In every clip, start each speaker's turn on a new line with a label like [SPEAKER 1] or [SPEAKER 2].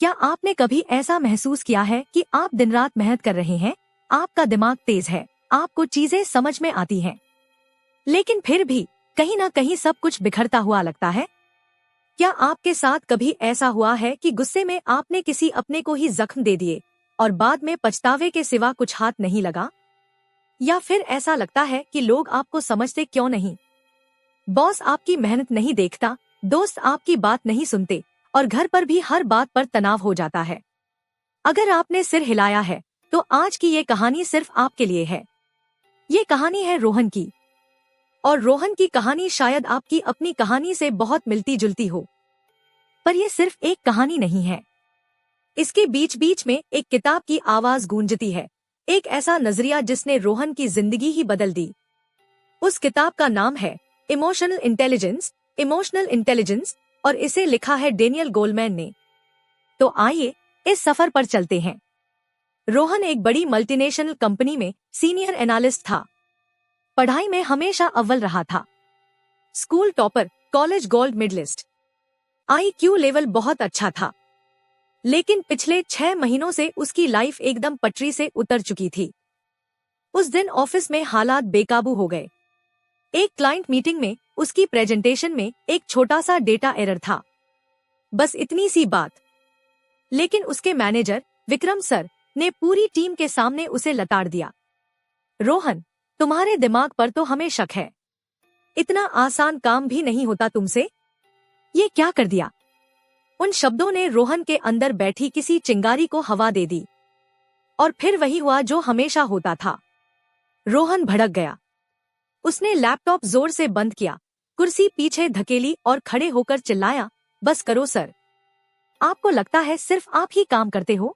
[SPEAKER 1] क्या आपने कभी ऐसा महसूस किया है कि आप दिन रात मेहनत कर रहे हैं, आपका दिमाग तेज है, आपको चीजें समझ में आती हैं, लेकिन फिर भी कहीं ना कहीं सब कुछ बिखरता हुआ लगता है? क्या आपके साथ कभी ऐसा हुआ है कि गुस्से में आपने किसी अपने को ही जख्म दे दिए और बाद में पछतावे के सिवा कुछ हाथ नहीं लगा? या फिर ऐसा लगता है कि लोग आपको समझते क्यों नहीं? बॉस आपकी मेहनत नहीं देखता, दोस्त आपकी बात नहीं सुनते और घर पर भी हर बात पर तनाव हो जाता है। अगर आपने सिर हिलाया है तो आज की ये कहानी सिर्फ आपके लिए है। ये कहानी है रोहन की, और रोहन की कहानी शायद आपकी अपनी कहानी से बहुत मिलती जुलती हो, पर यह सिर्फ एक कहानी नहीं है। इसके बीच बीच में एक किताब की आवाज गूंजती है, एक ऐसा नजरिया जिसने रोहन की जिंदगी ही बदल दी। उस किताब का नाम है इमोशनल इंटेलिजेंस, और इसे लिखा है डेनियल गोलमैन ने। तो आइए इस सफर पर चलते हैं। रोहन एक बड़ी मल्टीनेशनल कंपनी में सीनियर एनालिस्ट था। पढ़ाई में हमेशा अव्वल रहा था, school topper, college gold medalist, IQ level बहुत अच्छा था। लेकिन पिछले 6 महीनों से उसकी लाइफ एकदम पटरी से उतर चुकी थी। उस दिन ऑफिस में हालात बेकाबू हो गए। एक क्लाइंट मीटिंग में उसकी प्रेजेंटेशन में एक छोटा सा डेटा एरर था, बस इतनी सी बात। लेकिन उसके मैनेजर विक्रम सर ने पूरी टीम के सामने उसे लताड़ दिया। रोहन, तुम्हारे दिमाग पर तो हमें शक है, इतना आसान काम भी नहीं होता तुमसे, ये क्या कर दिया? उन शब्दों ने रोहन के अंदर बैठी किसी चिंगारी को हवा दे दी। और फिर वही हुआ जो हमेशा होता था। रोहन भड़क गया। उसने लैपटॉप जोर से बंद किया, कुर्सी पीछे धकेली और खड़े होकर चिल्लाया, बस करो सर, आपको लगता है सिर्फ आप ही काम करते हो?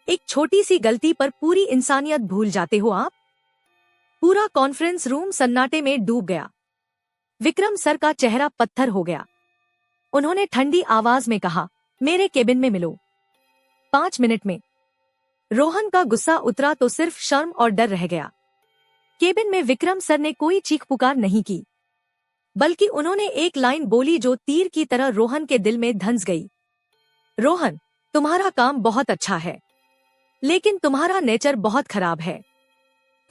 [SPEAKER 1] एक छोटी सी गलती पर पूरी इंसानियत भूल जाते हो आप? पूरा कॉन्फ्रेंस रूम सन्नाटे में डूब गया। विक्रम सर का चेहरा पत्थर हो गया। उन्होंने ठंडी आवाज में कहा, मेरे केबिन में मिलो 5 मिनट में। रोहन का गुस्सा उतरा तो सिर्फ शर्म और डर रह गया। केबिन में विक्रम सर ने कोई चीख पुकार नहीं की, बल्कि उन्होंने एक लाइन बोली जो तीर की तरह रोहन के दिल में धंस गई। रोहन, तुम्हारा काम बहुत अच्छा है, लेकिन तुम्हारा नेचर बहुत खराब है।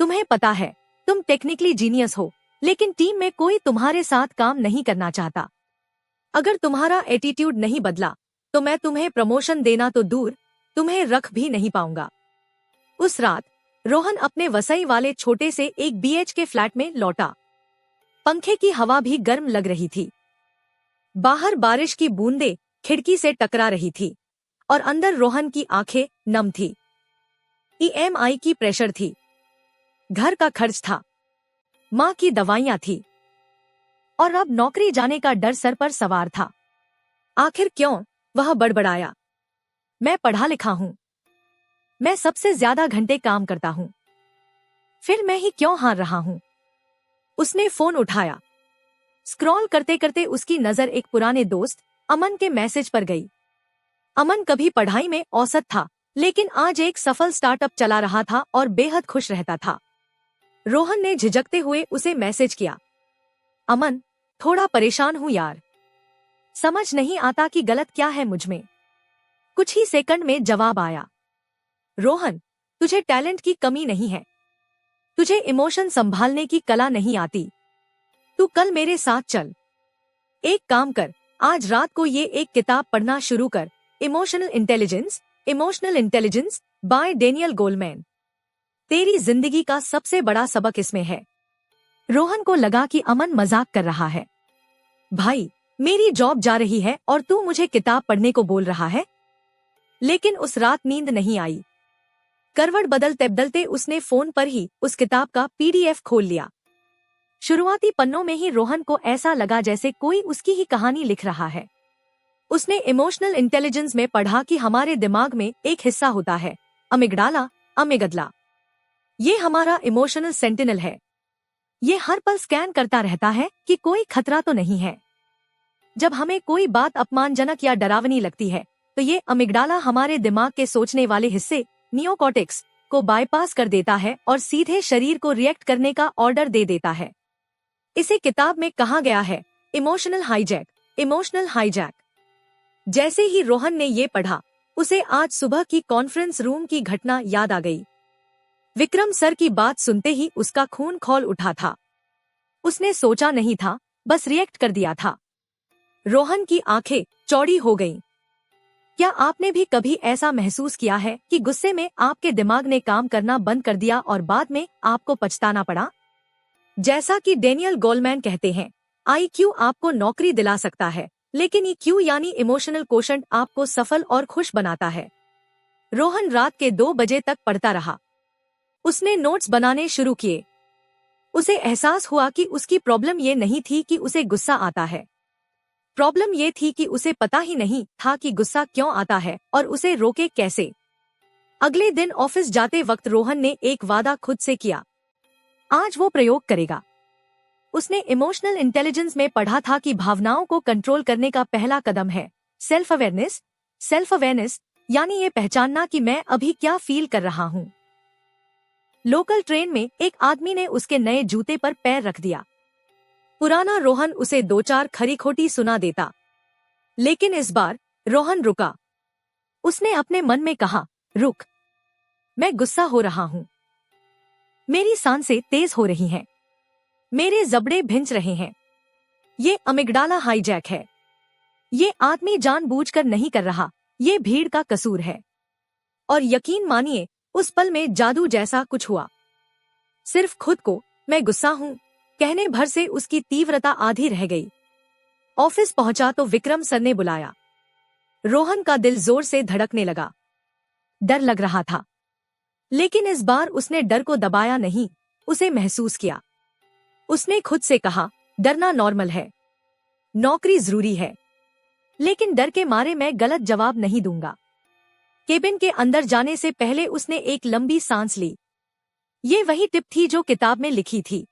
[SPEAKER 1] तुम्हें पता है, तुम टेक्निकली जीनियस हो, लेकिन टीम में कोई तुम्हारे साथ काम नहीं करना चाहता। अगर तुम्हारा एटीट्यूड नहीं बदला तो मैं तुम्हें प्रमोशन देना तो दूर, तुम्हें रख भी नहीं पाऊंगा। उस रात रोहन अपने वसई वाले छोटे से एक BH के फ्लैट में लौटा। पंखे की हवा भी गर्म लग रही थी। बाहर बारिश की बूंदें खिड़की से टकरा रही थी और अंदर रोहन की आंखें नम थी। EMI की प्रेशर थी, घर का खर्च था, माँ की दवाइयाँ थी, और अब नौकरी जाने का डर सर पर सवार था। आखिर क्यों? वह बड़बड़ाया, मैं पढ़ा लिखा हूँ, मैं सबसे ज्यादा घंटे काम करता हूँ, फिर मैं ही क्यों हार रहा हूँ? उसने फोन उठाया। स्क्रॉल करते करते उसकी नजर एक पुराने दोस्त अमन के मैसेज पर गई। अमन कभी पढ़ाई में औसत था, लेकिन आज एक सफल स्टार्टअप चला रहा था और बेहद खुश रहता था। रोहन ने झिझकते हुए उसे मैसेज किया, अमन, थोड़ा परेशान हूँ यार, समझ नहीं आता कि गलत क्या है मुझमें। कुछ ही सेकंड में जवाब आया, रोहन, तुझे टैलेंट की कमी नहीं है, तुझे इमोशन संभालने की कला नहीं आती। तू कल मेरे साथ चल। एक काम कर, आज रात को ये एक किताब पढ़ना शुरू कर, emotional intelligence by Daniel Goleman. तेरी जिंदगी का सबसे बड़ा सबक इसमें है। रोहन को लगा कि अमन मजाक कर रहा है। भाई, मेरी जॉब जा रही है और तू मुझे किताब पढ़ने को बोल रहा है? लेकिन उस रात नींद नहीं आई। करवट बदलते बदलते उसने फोन पर ही उस किताब का PDF खोल लिया। शुरुआती पन्नों में ही रोहन को ऐसा लगा जैसे कोई उसकी ही कहानी लिख रहा है। उसने इमोशनल इंटेलिजेंस में पढ़ा कि हमारे दिमाग में एक हिस्सा होता है, अमिगडला। ये हमारा इमोशनल सेंटिनल है। ये हर पल स्कैन करता रहता है कि कोई खतरा तो नहीं है। जब हमें कोई बात अपमानजनक या डरावनी लगती है तो ये अमिगडाला हमारे दिमाग के सोचने वाले हिस्से नियोकॉर्टेक्स को बाईपास कर देता है और सीधे शरीर को रिएक्ट करने का ऑर्डर दे देता है। इसे किताब में कहा गया है इमोशनल हाईजैक। जैसे ही रोहन ने ये पढ़ा, उसे आज सुबह की कॉन्फ्रेंस रूम की घटना याद आ गई। विक्रम सर की बात सुनते ही उसका खून खौल उठा था। उसने सोचा नहीं था, बस रिएक्ट कर दिया था। रोहन की आंखें चौड़ी हो गईं। क्या आपने भी कभी ऐसा महसूस किया है कि गुस्से में आपके दिमाग ने काम करना बंद कर दिया और बाद में आपको पछताना पड़ा? जैसा कि डेनियल गोलमैन कहते हैं, IQ आपको नौकरी दिला सकता है, लेकिन EQ यानी इमोशनल कोशंट आपको सफल और खुश बनाता है। रोहन रात के 2 बजे तक पढ़ता रहा। उसने नोट्स बनाने शुरू किए। उसे एहसास हुआ कि उसकी प्रॉब्लम ये नहीं थी कि उसे गुस्सा आता है। प्रॉब्लम ये थी कि उसे पता ही नहीं था कि गुस्सा क्यों आता है और उसे रोके कैसे। अगले दिन ऑफिस जाते वक्त रोहन ने एक वादा खुद से किया। आज वो प्रयोग करेगा। उसने इमोशनल इंटेलिजेंस में पढ़ा था कि भावनाओं को कंट्रोल करने का पहला कदम है सेल्फ अवेयरनेस। सेल्फ अवेयरनेस यानी ये पहचानना कि मैं अभी क्या फील कर रहा हूँ। लोकल ट्रेन में एक आदमी ने उसके नए जूते पर पैर रख दिया। पुराना रोहन उसे 2-4 खरी खोटी सुना देता, लेकिन इस बार रोहन रुका। उसने अपने मन में कहा, रुक, मैं गुस्सा हो रहा हूँ। मेरी सांसें तेज हो रही हैं। मेरे जबड़े भिंच रहे हैं। ये अमिगडाला हाईजैक है। ये आदमी जानबूझकर नहीं कर रहा, ये भीड़ का कसूर है। और यकीन मानिए, उस पल में जादू जैसा कुछ हुआ। सिर्फ खुद को मैं गुस्सा हूँ कहने भर से उसकी तीव्रता आधी रह गई। ऑफिस पहुंचा तो विक्रम सर ने बुलाया। रोहन का दिल जोर से धड़कने लगा। डर लग रहा था, लेकिन इस बार उसने डर को दबाया नहीं, उसे महसूस किया। उसने खुद से कहा, डरना नॉर्मल है, नौकरी जरूरी है, लेकिन डर के मारे मैं गलत जवाब नहीं दूंगा। केबिन के अंदर जाने से पहले उसने एक लंबी सांस ली। ये वही टिप थी जो किताब में लिखी थी।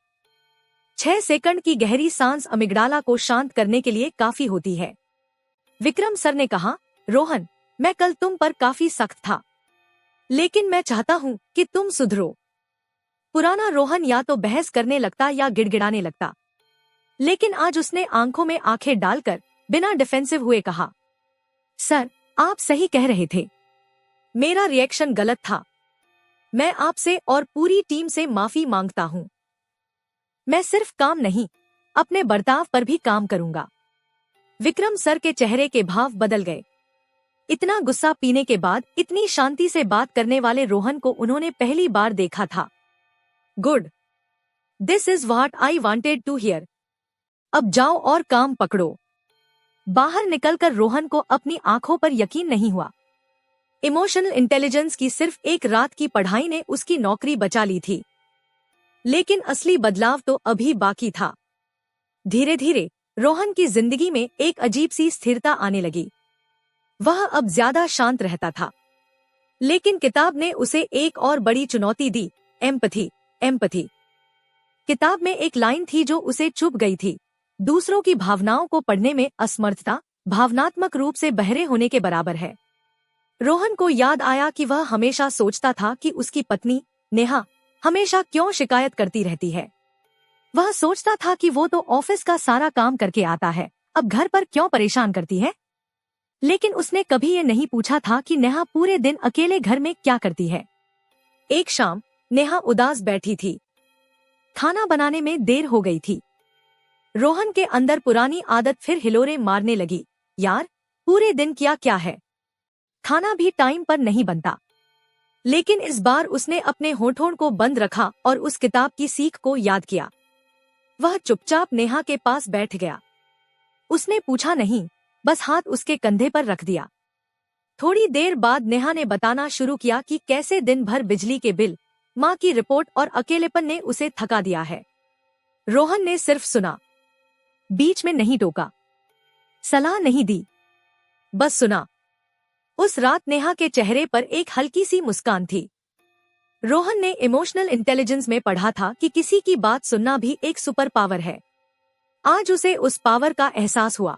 [SPEAKER 1] 6 सेकंड की गहरी सांस अमिगडाला को शांत करने के लिए काफी होती है। विक्रम सर ने कहा, रोहन, मैं कल तुम पर काफी सख्त था, लेकिन मैं चाहता हूँ कि तुम सुधरो। पुराना रोहन या तो बहस करने लगता या गिड़गिड़ाने लगता, लेकिन आज उसने आंखों में आंखें डालकर बिना डिफेंसिव हुए कहा, सर, आप सही कह रहे थे। मेरा रिएक्शन गलत था। मैं आपसे और पूरी टीम से माफी मांगता हूँ। मैं सिर्फ काम नहीं, अपने बर्ताव पर भी काम करूंगा। विक्रम सर के चेहरे के भाव बदल गए। इतना गुस्सा पीने के बाद इतनी शांति से बात करने वाले रोहन को उन्होंने पहली बार देखा था। Good, this is what I wanted to hear. अब जाओ और काम पकड़ो। बाहर निकलकर रोहन को अपनी आंखों पर यकीन नहीं हुआ। इमोशनल इंटेलिजेंस की सिर्फ एक रात की पढ़ाई ने उसकी नौकरी बचा ली थी, लेकिन असली बदलाव तो अभी बाकी था। धीरे धीरे रोहन की जिंदगी में एक अजीब सी स्थिरता आने लगी। वह अब ज्यादा शांत रहता था, लेकिन किताब ने उसे एक और बड़ी चुनौती दी, एम्पथी। एम्पथी किताब में एक लाइन थी जो उसे चुभ गई थी, दूसरों की भावनाओं को पढ़ने में असमर्थता भावनात्मक रूप से बहरे होने के बराबर है। रोहन को याद आया कि वह हमेशा सोचता था कि उसकी पत्नी नेहा हमेशा क्यों शिकायत करती रहती है। वह सोचता था कि वो तो ऑफिस का सारा काम करके आता है, अब घर पर क्यों परेशान करती है। लेकिन उसने कभी ये नहीं पूछा था कि नेहा पूरे दिन अकेले घर में क्या करती है। एक शाम नेहा उदास बैठी थी। खाना बनाने में देर हो गई थी। रोहन के अंदर पुरानी आदत फिर हिलोरे मारने लगी। यार, पूरे दिन क्या है, खाना भी टाइम पर नहीं बनता। लेकिन इस बार उसने अपने होठों को बंद रखा और उस किताब की सीख को याद किया। वह चुपचाप नेहा के पास बैठ गया। उसने पूछा नहीं, बस हाथ उसके कंधे पर रख दिया। थोड़ी देर बाद नेहा ने बताना शुरू किया कि कैसे दिन भर बिजली के बिल, माँ की रिपोर्ट और अकेलेपन ने उसे थका दिया है। रोहन ने सिर्फ सुना, बीच में नहीं टोका, सलाह नहीं दी, बस सुना। उस रात नेहा के चेहरे पर एक हल्की सी मुस्कान थी। रोहन ने इमोशनल इंटेलिजेंस में पढ़ा था कि किसी की बात सुनना भी एक सुपर पावर है। आज उसे उस पावर का एहसास हुआ।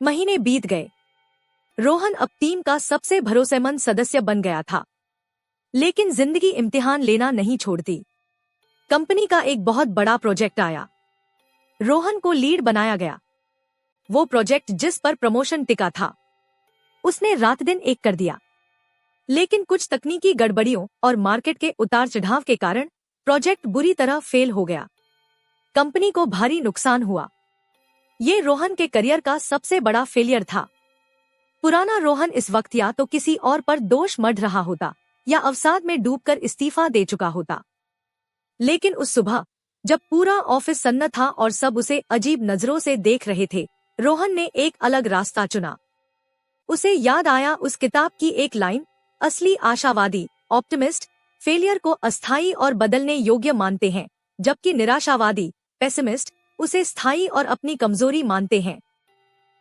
[SPEAKER 1] महीने बीत गए। रोहन अब टीम का सबसे भरोसेमंद सदस्य बन गया था, लेकिन जिंदगी इम्तिहान लेना नहीं छोड़ती। कंपनी का एक बहुत बड़ा प्रोजेक्ट आया। रोहन को लीड बनाया गया। वो प्रोजेक्ट जिस पर प्रमोशन टिका था, उसने रात दिन एक कर दिया। लेकिन कुछ तकनीकी गड़बड़ियों और मार्केट के उतार चढ़ाव के कारण प्रोजेक्ट बुरी तरह फेल हो गया। कंपनी को भारी नुकसान हुआ। ये रोहन के करियर का सबसे बड़ा फेलियर था। पुराना रोहन इस वक्त या तो किसी और पर दोष मढ़ रहा होता या अवसाद में डूबकर इस्तीफा दे चुका होता। लेकिन उस सुबह जब पूरा ऑफिस सन्न था और सब उसे अजीब नजरों से देख रहे थे, रोहन ने एक अलग रास्ता चुना। उसे याद आया उस किताब की एक लाइन, असली आशावादी ऑप्टिमिस्ट फेलियर को अस्थायी और बदलने योग्य मानते हैं, जबकि निराशावादी पेसिमिस्ट उसे स्थायी और अपनी कमजोरी मानते हैं।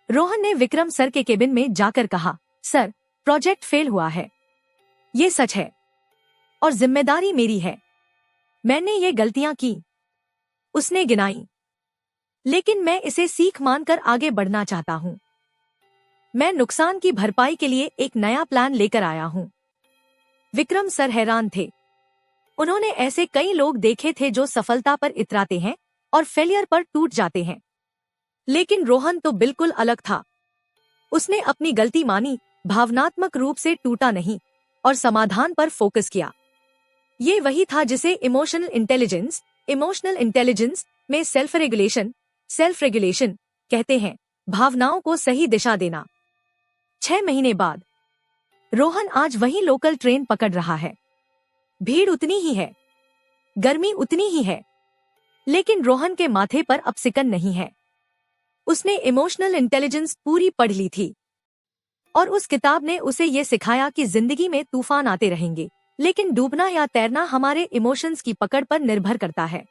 [SPEAKER 1] रोहन ने विक्रम सर के केबिन में जाकर कहा, सर, प्रोजेक्ट फेल हुआ है। ये सच है और जिम्मेदारी मेरी है। मैंने ये गलतियां की। उसने गिनाई। लेकिन मैं इसे सीख मानकर आगे बढ़ना चाहता हूँ। मैं नुकसान की भरपाई के लिए एक नया प्लान लेकर आया हूँ। विक्रम सर हैरान थे। उन्होंने ऐसे कई लोग देखे थे जो सफलता पर इतराते हैं और फेलियर पर टूट जाते हैं, लेकिन रोहन तो बिल्कुल अलग था। उसने अपनी गलती मानी, भावनात्मक रूप से टूटा नहीं और समाधान पर फोकस किया। ये वही था जिसे इमोशनल इंटेलिजेंस में सेल्फ रेगुलेशन कहते हैं, भावनाओं को सही दिशा देना। 6 महीने बाद रोहन आज वही लोकल ट्रेन पकड़ रहा है। भीड़ उतनी ही है, गर्मी उतनी ही है, लेकिन रोहन के माथे पर अब सिकन नहीं है। उसने इमोशनल इंटेलिजेंस पूरी पढ़ ली थी और उस किताब ने उसे ये सिखाया कि जिंदगी में तूफान आते रहेंगे, लेकिन डूबना या तैरना हमारे इमोशंस की पकड़ पर निर्भर करता है।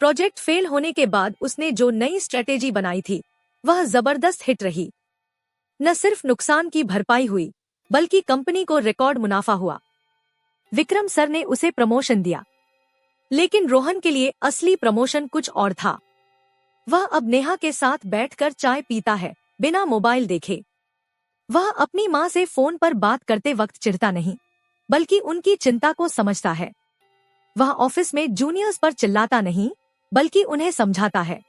[SPEAKER 1] प्रोजेक्ट फेल होने के बाद उसने जो नई स्ट्रेटेजी बनाई थी वह जबरदस्त हिट रही। न सिर्फ नुकसान की भरपाई हुई, बल्कि कंपनी को रिकॉर्ड मुनाफा हुआ। विक्रम सर ने उसे प्रमोशन दिया, लेकिन रोहन के लिए असली प्रमोशन कुछ और था। वह अब नेहा के साथ बैठकर चाय पीता है, बिना मोबाइल देखे। वह अपनी माँ से फोन पर बात करते वक्त चिढ़ता नहीं, बल्कि उनकी चिंता को समझता है। वह ऑफिस में जूनियर्स पर चिल्लाता नहीं, बल्कि उन्हें समझाता है।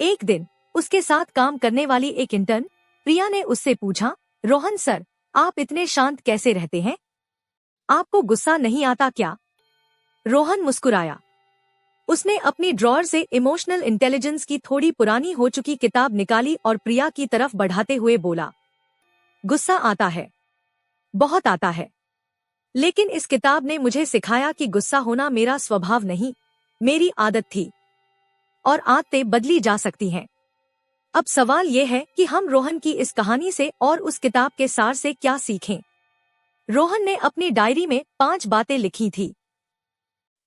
[SPEAKER 1] एक दिन उसके साथ काम करने वाली एक इंटर्न प्रिया ने उससे पूछा, रोहन सर, आप इतने शांत कैसे रहते हैं? आपको गुस्सा नहीं आता क्या? रोहन मुस्कुराया। उसने अपनी ड्रॉअर से इमोशनल इंटेलिजेंस की थोड़ी पुरानी हो चुकी किताब निकाली और प्रिया की तरफ बढ़ाते हुए बोला, गुस्सा आता है, बहुत आता है, लेकिन इस किताब ने मुझे सिखाया कि गुस्सा होना मेरा स्वभाव नहीं, मेरी आदत थी, और आदतें बदली जा सकती हैं। अब सवाल यह है कि हम रोहन की इस कहानी से और उस किताब के सार से क्या सीखें। रोहन ने अपनी डायरी में 5 बातें लिखी थी,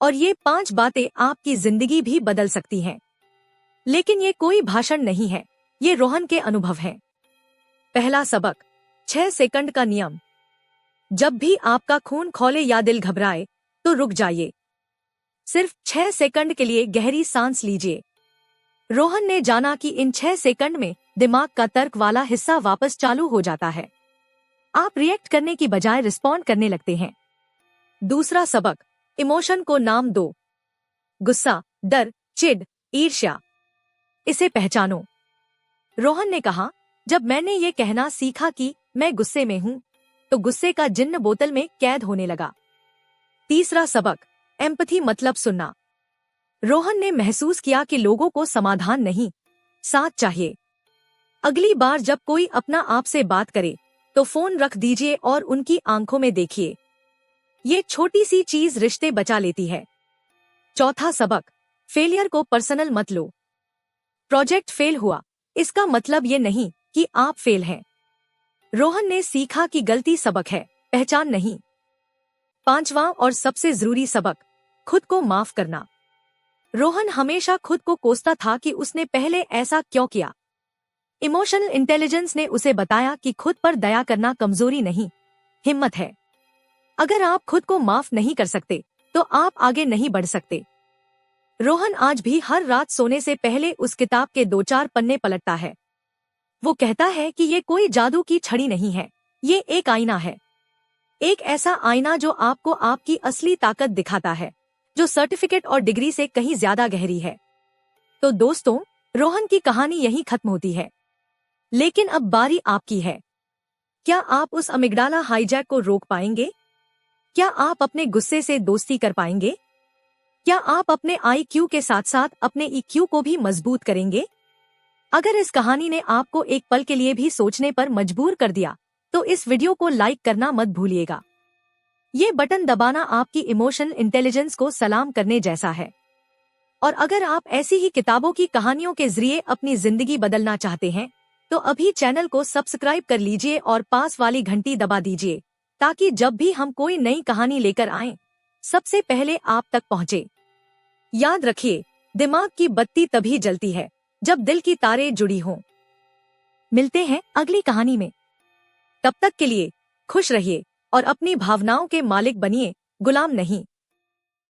[SPEAKER 1] और ये 5 बातें आपकी जिंदगी भी बदल सकती हैं। लेकिन ये कोई भाषण नहीं है, ये रोहन के अनुभव हैं। पहला सबक, 6 सेकंड का नियम। जब भी आपका खून खौले या दिल घबराए तो रुक जाइए। सिर्फ 6 सेकंड के लिए गहरी सांस लीजिए। रोहन ने जाना कि इन 6 सेकंड में दिमाग का तर्क वाला हिस्सा वापस चालू हो जाता है। आप रिएक्ट करने की बजाय रिस्पॉन्ड करने लगते हैं। दूसरा सबक, इमोशन को नाम दो। गुस्सा, डर, चिढ़, ईर्ष्या, इसे पहचानो। रोहन ने कहा, जब मैंने ये कहना सीखा कि मैं गुस्से में हूँ, तो गुस्से का जिन्न बोतल में कैद होने लगा। तीसरा सबक, एम्पैथी मतलब सुनना। रोहन ने महसूस किया कि लोगों को समाधान नहीं, साथ चाहिए। अगली बार जब कोई अपना आपसे बात करे तो फोन रख दीजिए और उनकी आंखों में देखिए। ये छोटी सी चीज रिश्ते बचा लेती है। चौथा सबक, फेलियर को पर्सनल मत लो। प्रोजेक्ट फेल हुआ, इसका मतलब ये नहीं कि आप फेल हैं। रोहन ने सीखा कि गलती सबक है, पहचान नहीं। पांचवा और सबसे जरूरी सबक, खुद को माफ करना। रोहन हमेशा खुद को कोसता था कि उसने पहले ऐसा क्यों किया। इमोशनल इंटेलिजेंस ने उसे बताया कि खुद पर दया करना कमजोरी नहीं, हिम्मत है। अगर आप खुद को माफ नहीं कर सकते तो आप आगे नहीं बढ़ सकते। रोहन आज भी हर रात सोने से पहले उस किताब के 2-4 पन्ने पलटता है। वो कहता है कि ये कोई जादू की छड़ी नहीं है, ये एक आईना है। एक ऐसा आईना जो आपको आपकी असली ताकत दिखाता है, जो सर्टिफिकेट और डिग्री से कहीं ज्यादा गहरी है। तो दोस्तों, रोहन की कहानी यहीं खत्म होती है, लेकिन अब बारी आपकी है। क्या आप उस अमिगडाला हाईजैक को रोक पाएंगे? क्या आप अपने गुस्से से दोस्ती कर पाएंगे? क्या आप अपने IQ के साथ साथ अपने EQ को भी मजबूत करेंगे? अगर इस कहानी ने आपको एक पल के लिए भी सोचने पर मजबूर कर दिया, तो इस वीडियो को लाइक करना मत भूलिएगा। ये बटन दबाना आपकी इमोशनल इंटेलिजेंस को सलाम करने जैसा है। और अगर आप ऐसी ही किताबों की कहानियों के जरिए अपनी जिंदगी बदलना चाहते हैं, तो अभी चैनल को सब्सक्राइब कर लीजिए और पास वाली घंटी दबा दीजिए, ताकि जब भी हम कोई नई कहानी लेकर आएं, सबसे पहले आप तक पहुंचे। याद रखिए, दिमाग की बत्ती तभी जलती है जब दिल की तारें जुड़ी हों। मिलते हैं अगली कहानी में। तब तक के लिए खुश रहिए और अपनी भावनाओं के मालिक बनिए, गुलाम नहीं।